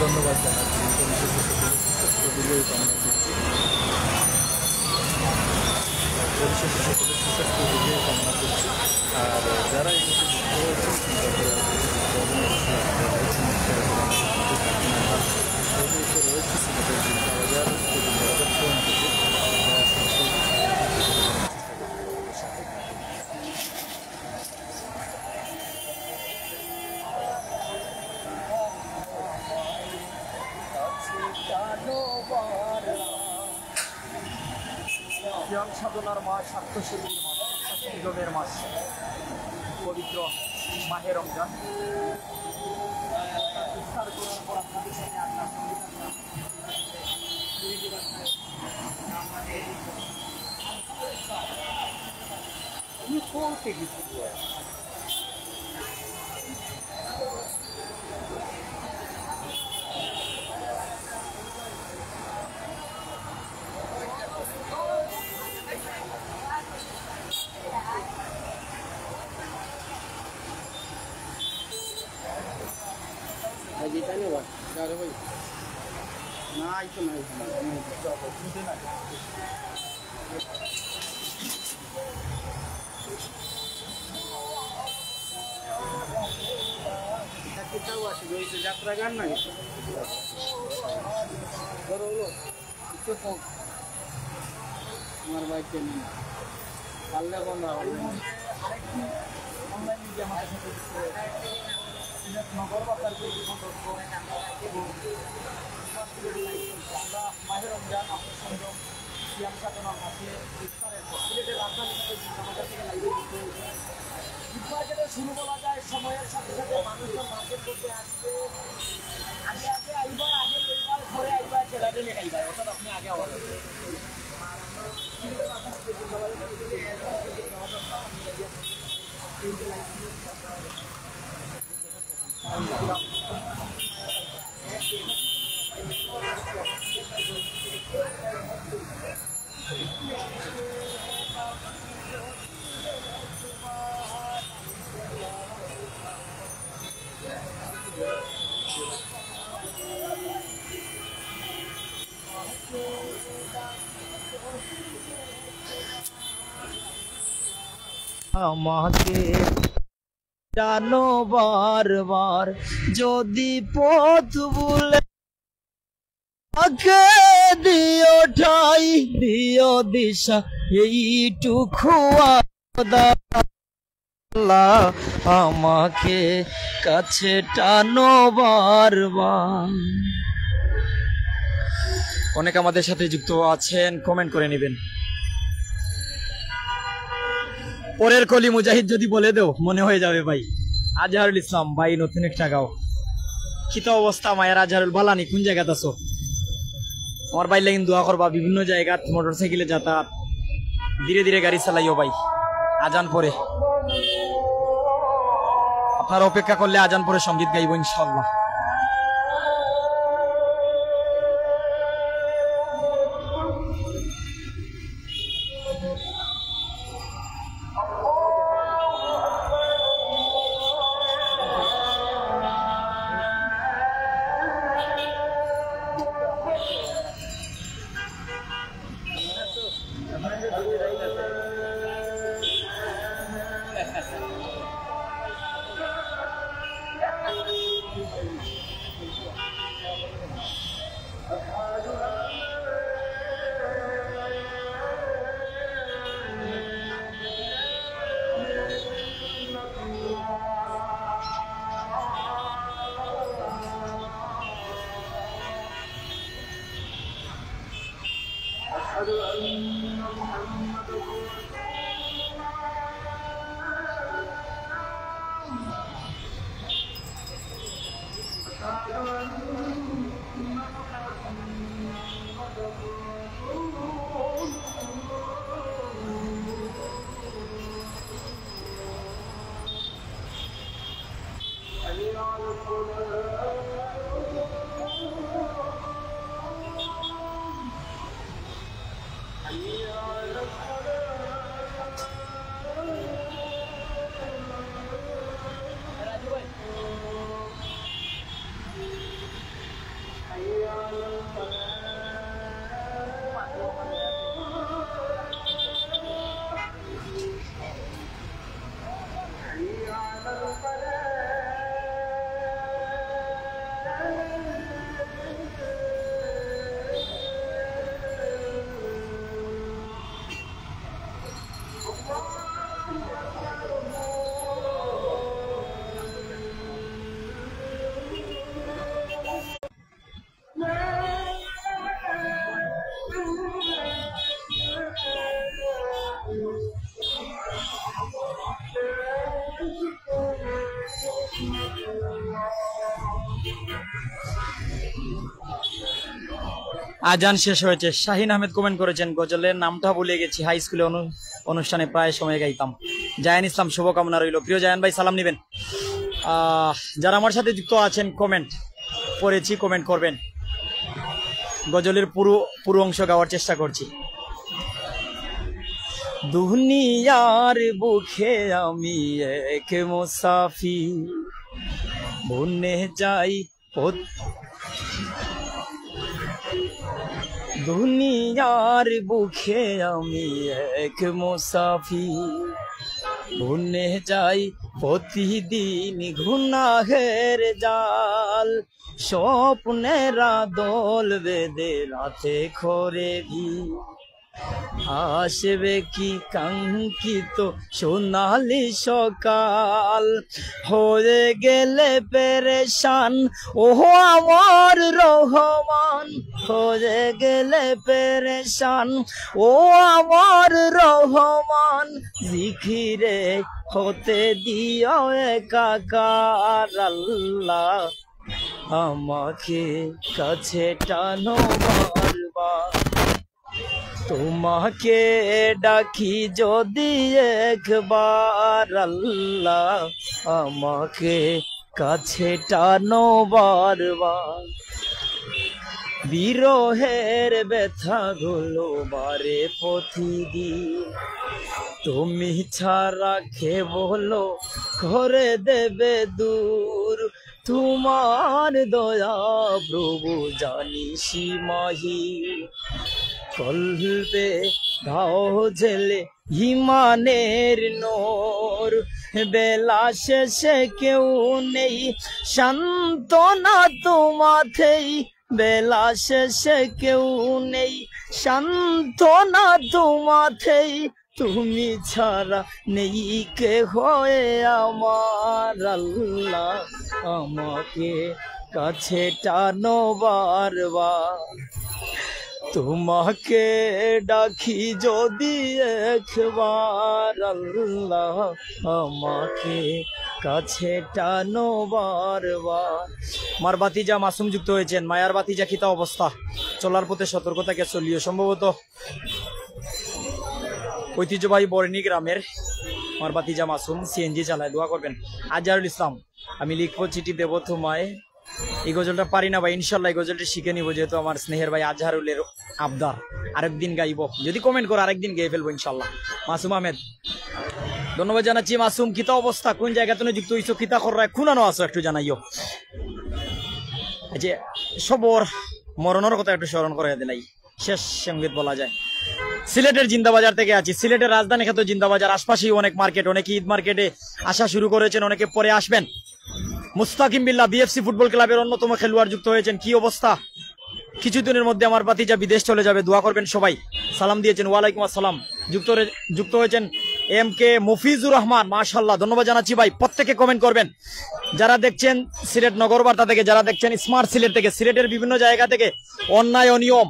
ধন্যবাদ জানাচ্ছি। ভিডিও কামনা করছি, পরিশেষে সকলের সুস্বাস্থ্য ভিডিও কামনা করছি। আর যারা এই মুহূর্তে যুক্ত রয়েছে সিলেটের বাজার থেকে জ্ঞান সাধনার মাস, স্বাস্থ্যসেবীর মাস, স্বাস্থ্যযোগের মাস, পবিত্র মাহে রমজান। না itu না kita wasih itu যাত্রা গান না বড় হলো itu কম আমার বাইকে নেই পারলে কোন অনলাইন মিডিয়া আমাদের সাথে নগর বাজার আমরা মাহে রমজান আপনার সঙ্গে সিয়াম সাধনার মাসে ইফতারের পর সিলেটের রাজধানী আমাদের থেকে লাইভে দিতে ঈদ মার্কেটে শুরু বলা যায় সময়ের সাথে সাথে মানুষজন মার্কেট করতে আসবে। আগে আগে আইবার, আগে লইবার, পরে আইবার, ছেলেদের নিয়ে আইবার, অর্থাৎ আপনি আগে আবার আমাকে জানো বারবার যদি পথ ভুলে আমাকে দিও ঠাই দিও দিশা এইটুকু আল্লাহ আমাকে কাছে টানো বারবার। অনেক আমাদের সাথে যুক্ত আছেন, কমেন্ট করে নেবেন। পরের কলি মুজাহিদ যদি বলে দেও মনে হয়ে যাবে ভাই। আজহারুল ইসলাম ভাই, নতুন একটা গাও। খিত অবস্থা মায়ের আজহারুল বালানি, কোন জায়গাতে আছো? আমার ভাই লাগিন দোয়া করবা। বিভিন্ন জায়গা মোটরসাইকেলে যাতায়াত, ধীরে ধীরে গাড়ি চালাইও ভাই। আজান পরে আপনারা অপেক্ষা করলে আজান পরে সঙ্গীত গাইব ইনশাআল্লাহ। আজান শেষ হয়েছে। শাহিন আহমেদ কমেন্ট করেছেন, গজলের নামটা ভুলে গেছি, হাই স্কুলে অনুষ্ঠানে প্রায় সময় গাইতাম। জায়ান ইসলাম, শুভকামনা রইল। প্রিয় জায়ান ভাই, সালাম নিবেন। যারা আমার সাথে যুক্ত আছেন, কমেন্ট পড়েছি, কমেন্ট করবেন। গজলের পুরো অংশ গাওয়ার চেষ্টা করছি। দুনিয়ার বুকে আমি এক মুসাফির, বনে যাই দুনিয়ার বুকে আমি এক মুসাফির, বনে যাই প্রতিদিন গুনাহের জাল, স্বপ্নেরা দল বেঁধে রাতে করে আসবে কি কাঙ্ক্ষিত সোনালি সকাল, হয়ে গেলে পেরেশান ও আমার রহমান, হয়ে গেলে পেরেশান ও আমার রহমান, জিকিরে হতে দিও একাকার আল্লাহ, আমাকে কাছে টানো বারবার, তোমাকে ডাকি যদি একবার আল্লাহ, আমাকে কাছে টানো বারবার, বিরহের ব্যথা গুলো বারে প্রতিদিন, তুমি ছাড়া কে বলো করে দেবে দূর, তোমার দয়া প্রভু জানি সীমাহীন, কলবে দাও জেলে ইমানের নূর, বেলা শেষে কেউ নেই সান্ত্বনা তোমাতেই, বেলা শেষে কেউ নেই সান্ত্বনা তোমাতেই, তুমি ছাড়া নেই কে হয়ে আমার আল্লাহ, আমাকে কাছে টানো বারবার, তোমাকে ডাকি যদি একবার আল্লাহ, আমাকে কাছে টানো বারবার। মার বাতিজা মাসুম যুক্ত হয়েছেন। মায়ার বাতিজা খিতা অবস্থা, চলার পথে সতর্কতাকে চলিও। সম্ভবত ঐতিহ্যবাহী বর্ণী গ্রামের আমার বাতিজা মাসুম সিএনজি চালায়, দোয়া করবেন। আজহারুল ইসলাম, আমি লিখবো চিঠি দেব তোমায়, এই গজলটা পারি না ভাই, ইনশাল্লাহ এই গজলটা শিখে নিবো, যেহেতু আমার স্নেহের ভাই আজহারুলের আবদার, আরেকদিন গাইবো, যদি কমেন্ট করো আরেকদিন গেয়ে ফেলবো ইনশাল্লাহ। মাসুম আহমেদ, ধন্যবাদ জানাচ্ছি। মাসুম, কিতা অবস্থা, কোন জায়গা তুমি যুক্ত হইছো, কিতা করো, খুনানো আছো একটু জানাইও। যে সবর মরণের কথা একটু স্মরণ করে দিলাই, শেষ সঙ্গীত বলা যায়। সিলেটের জিন্দাবাজার থেকে আছি, সিলেটের রাজধানী খ্যাত জিন্দাবাজার, আশপাশেই অনেক মার্কেট, অনেকে ঈদ মার্কেটে আসা শুরু করেছেন, অনেকে পরে আসবেন। মুস্তাকিম বিল্লাহ বিএফসি ফুটবল ক্লাবের অন্যতম খেলোয়াড় যুক্ত হয়েছেন। কি অবস্থা, কিছুদিনের মধ্যে আমার বাতিজা বিদেশ চলে যাবে, দোয়া করবেন সবাই। সালাম দিয়েছেন, ওয়ালাইকুম আসসালাম। যুক্ত হয়েছেন এম কে মফিজুর রহমান, মাশাআল্লাহ, ধন্যবাদ জানাচ্ছি ভাই। প্রত্যেকে কমেন্ট করবেন, যারা দেখছেন সিলেট নগর বার্তা থেকে, যারা দেখছেন স্মার্ট সিলেট থেকে, সিলেটের বিভিন্ন জায়গা থেকে অন্যায় অনিয়ম,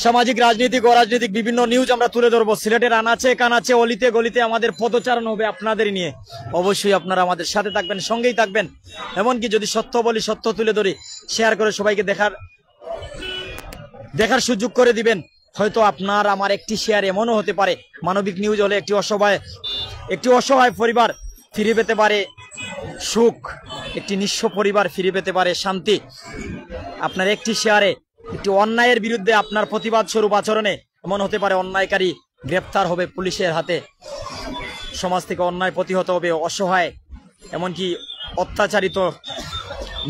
সামাজিক রাজনৈতিক অরাজনৈতিক বিভিন্ন নিউজ আমরা তুলে ধরবো। সিলেটের আনাচে কানাচে অলিতে গলিতে আমাদের পদচারণ হবে আপনাদের নিয়ে। অবশ্যই আপনারা আমাদের সাথে থাকবেন, সঙ্গেই থাকবেন। এমনকি যদি সত্য বলি, সত্য তুলে ধরি, শেয়ার করে সবাইকে দেখার সুযোগ করে দিবেন। হয়তো আপনার আমার একটি শেয়ার এমনও হতে পারে, মানবিক নিউজ হলে একটি অসহায় পরিবার ফিরে পেতে পারে সুখ, একটি নিঃস্ব পরিবার ফিরে পেতে পারে শান্তি। আপনার একটি শেয়ারে একটি অন্যায়ের বিরুদ্ধে আপনার প্রতিবাদ স্বরূপ আচরণে এমন হতে পারে অন্যায়কারী গ্রেপ্তার হবে পুলিশের হাতে, সমাজ থেকে অন্যায় প্রতিহত হবে, অসহায় এমনকি অত্যাচারিত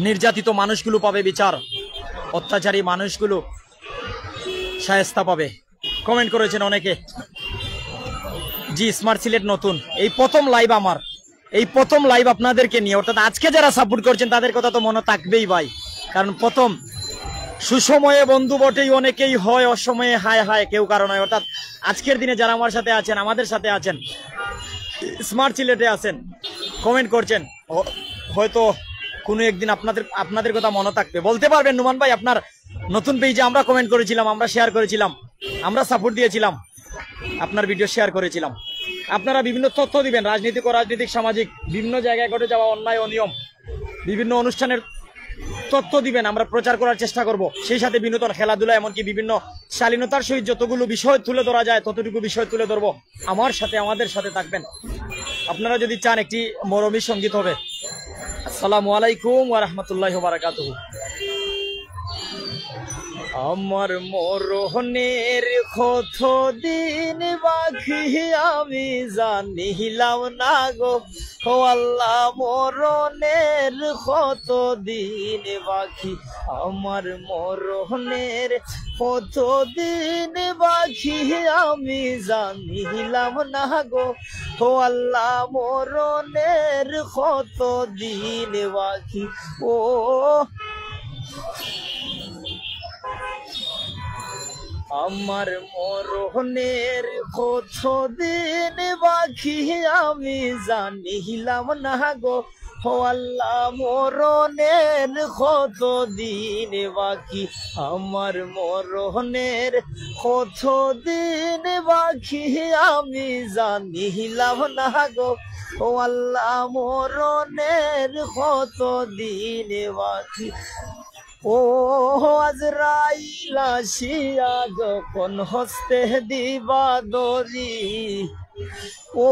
নির্যাতিত মানুষগুলো পাবে বিচার, অত্যাচারী মানুষগুলো শায়েস্তা পাবে। কমেন্ট করেছেন অনেকে। জি, স্মার্ট সিলেট নতুন, এই প্রথম লাইভ আমার, এই প্রথম লাইভ আপনাদেরকে নিয়ে, অর্থাৎ আজকে যারা সাপোর্ট করছেন তাদের কথা তো মনে থাকবেই ভাই, কারণ প্রথম সুসময়ে বন্ধু বটেই অনেকেই হয়, অসময়ে হায় হায় কেউ কারণ হয়। অর্থাৎ আজকের দিনে যারা আমার সাথে আছেন, আমাদের সাথে আছেন, স্মার্ট সিলেটে আছেন, কমেন্ট করছেন, হয়তো কোনো একদিন আপনাদের কথা মনে থাকবে। বলতে পারবেন নুমান ভাই, আপনার নতুন পেজে আমরা কমেন্ট করেছিলাম, আমরা শেয়ার করেছিলাম, আমরা সাপোর্ট দিয়েছিলাম, আপনার ভিডিও শেয়ার করেছিলাম। আপনারা বিভিন্ন তথ্য দিবেন, রাজনৈতিক অরাজনৈতিক সামাজিক বিভিন্ন জায়গায় ঘটে যাওয়া অন্যায় অনিয়ম, বিভিন্ন অনুষ্ঠানের তথ্য দিবেন, আমরা প্রচার করার চেষ্টা করব। সেই সাথে বিনোদন, খেলাধুলা, এমনকি বিভিন্ন শালীনতার সহিত যতগুলো বিষয় তুলে ধরা যায় ততটুকু বিষয় তুলে ধরবো। আমাদের সাথে থাকবেন। আপনারা যদি চান একটি মরমী সঙ্গীত হবে। আসসালামু আলাইকুম ওয়া রাহমাতুল্লাহি ওয়া বারাকাতুহু। আমার মরণের কত দিন বাকি আমি জানিলাম না গো, ও আল্লাহ মরণের কত দিন বাকি, আমার মরণের কত দিন বাকি আমি জানিলাম না গো, ও আল্লাহ মরণের কত দিন বাকি। ও আমার মরণের কত দিন বাকি আমি জানিলাম না গো, ও আল্লাহ মরণের কত দিন বাকি, আমার মরণের কত দিন বাকি আমি জানিলাম না গো, ও আল্লাহ মরণের কত দিন বাকি। ও আজরাইল আসিয়া যখন হস্তে দিবা দরি, ও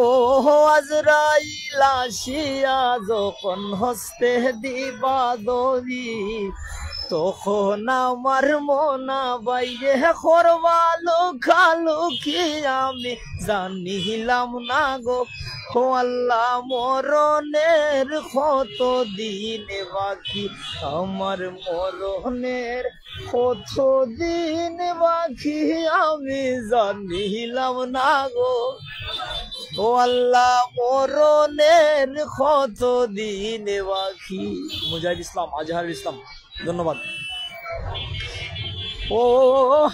আজরাইল আসিয়া যখন হস্তে দিবা দরি, তখন আমার মনা বাইরে করবা লুকালুকি আমি জানিলাম না গো, ও আল্লাহ মরণের কত দিন বাকি, আমার মরণের কত দিন বাকি আমি জানিলাম না গো, ও আল্লাহ মরণের কত দিন বাকি। মুজাহিদ ইসলাম, আজহারুল ইসলাম, ধন্যবাদ। ও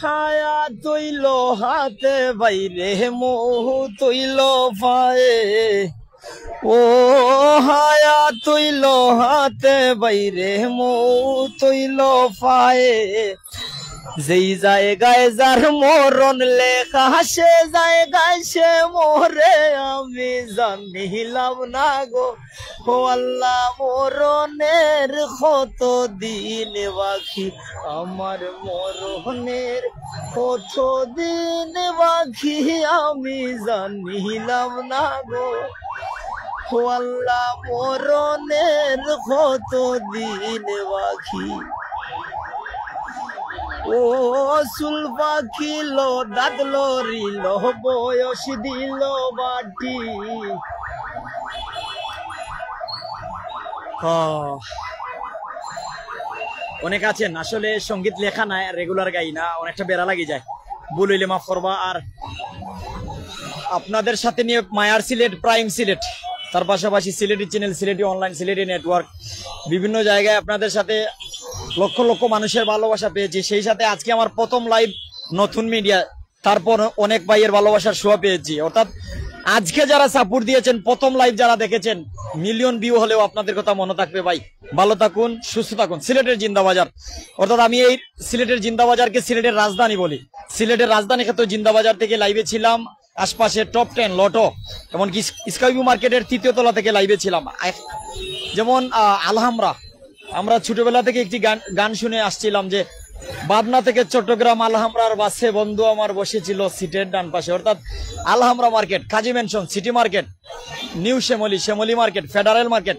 হায়া তৈল হাতে বাইরে মোহ তৈল পায়ে, ও হায়া তৈল হাতে বাইরে মোহ তৈল পায়ে, যেই জায়গায় যার মরণ লেখা সে জায়গায় সে মোরে আমি জানিলাম না গো, ও আল্লাহ মরণের কত দিন বাকি, আমার মরণের কত দিন বাকি আমি জানিলাম না গো, ও আল্লাহ মরণের কত দিন বাকি। ও চুল পাখিল দাঁত লড়িল বয়স দিল বাটি, অনেক আছেন আসলে সঙ্গীত লেখা নাই, রেগুলার গাই না, অনেকটা বেড়া লাগে যায়, ভুল হইলে মাফ করবা। আর আপনাদের সাথে নিয়ে মায়ার সিলেট, প্রাইম সিলেট, তার পাশাপাশি Sylheti channel, Sylheti online, Sylheti network, বিভিন্ন জায়গায় আপনাদের সাথে লক্ষ লক্ষ মানুষের ভালোবাসা পেয়েছি। সেই সাথে আজকে আমার প্রথম লাইভ নতুন মিডিয়া, তারপর অনেক ভাইয়ের ভালোবাসার শোয়া পেয়েছি। অর্থাৎ আজকে যারা সাপোর্ট দিয়েছেন, প্রথম লাইভ যারা দেখেছেন, মিলিয়ন ভিউ হলেও আপনাদের কথা মনে থাকবে ভাই। ভালো থাকুন, সুস্থ থাকুন। সিলেটের জিন্দাবাজার, অর্থাৎ আমি এই সিলেটের জিন্দাবাজারকে সিলেটের রাজধানী বলি। সিলেটের রাজধানী ক্ষেত্রে জিন্দাবাজার থেকে লাইভে ছিলাম, আশপাশে টপ 10 লটো, এমনকি স্কাইভিউ মার্কেটের 3য় তলা থেকে লাইভে ছিলাম। যেমন আলহামরা, আমরা ছোটবেলা থেকে একটি গান শুনে আসছিলাম যে পাবনা থেকে চট্টগ্রাম আলহামরার বাসে বন্ধু আমার বসেছিল সিটের ডান পাশে, অর্থাৎ Alhamra market, Kazi mansion, city market, new Shyamoli market, federal market,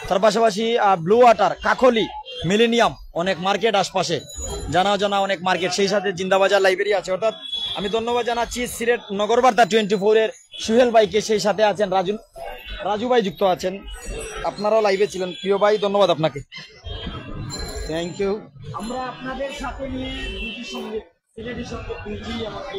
তার পাশাপাশি ব্লু ওয়াটার, কাকলি, মিলেনিয়াম, অনেক মার্কেট আশপাশে, জানা অনেক মার্কেট। সেই সাথে জিন্দাবাজার লাইব্রেরি আছে। অর্থাৎ আমি ধন্যবাদ জানাচ্ছি সিলেট নগরবার্তা 24-এর সুহেল ভাইকে, সেই সাথে আছেন রাজু ভাই যুক্ত আছেন, আপনারাও লাইভে ছিলেন। প্রিয় ভাই, ধন্যবাদ আপনাকে, থ্যাংক ইউ। আমরা আপনাদের সাথে নিয়ে দুটি সঙ্গীত, সিলেটি সঙ্গীত দুটি, আমাকে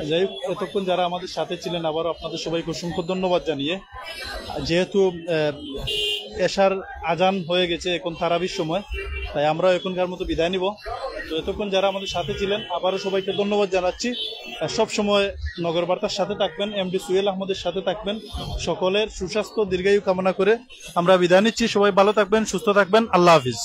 যাই হোক, এতক্ষণ যারা আমাদের সাথে ছিলেন আবারও আপনাদের সবাইকে অসংখ্য ধন্যবাদ জানিয়ে, যেহেতু এশার আজান হয়ে গেছে, এখন তারাবির সময়, তাই আমরা এখনকার মতো বিদায় নিব। তো এতক্ষণ যারা আমাদের সাথে ছিলেন আবারও সবাইকে ধন্যবাদ জানাচ্ছি। সব সময় নগরবার্তার সাথে থাকবেন, এমডি সুহেল আহমদের সাথে থাকবেন। সকলের সুস্বাস্থ্য দীর্ঘায়ু কামনা করে আমরা বিদায় নিচ্ছি। সবাই ভালো থাকবেন, সুস্থ থাকবেন। আল্লাহ হাফিজ।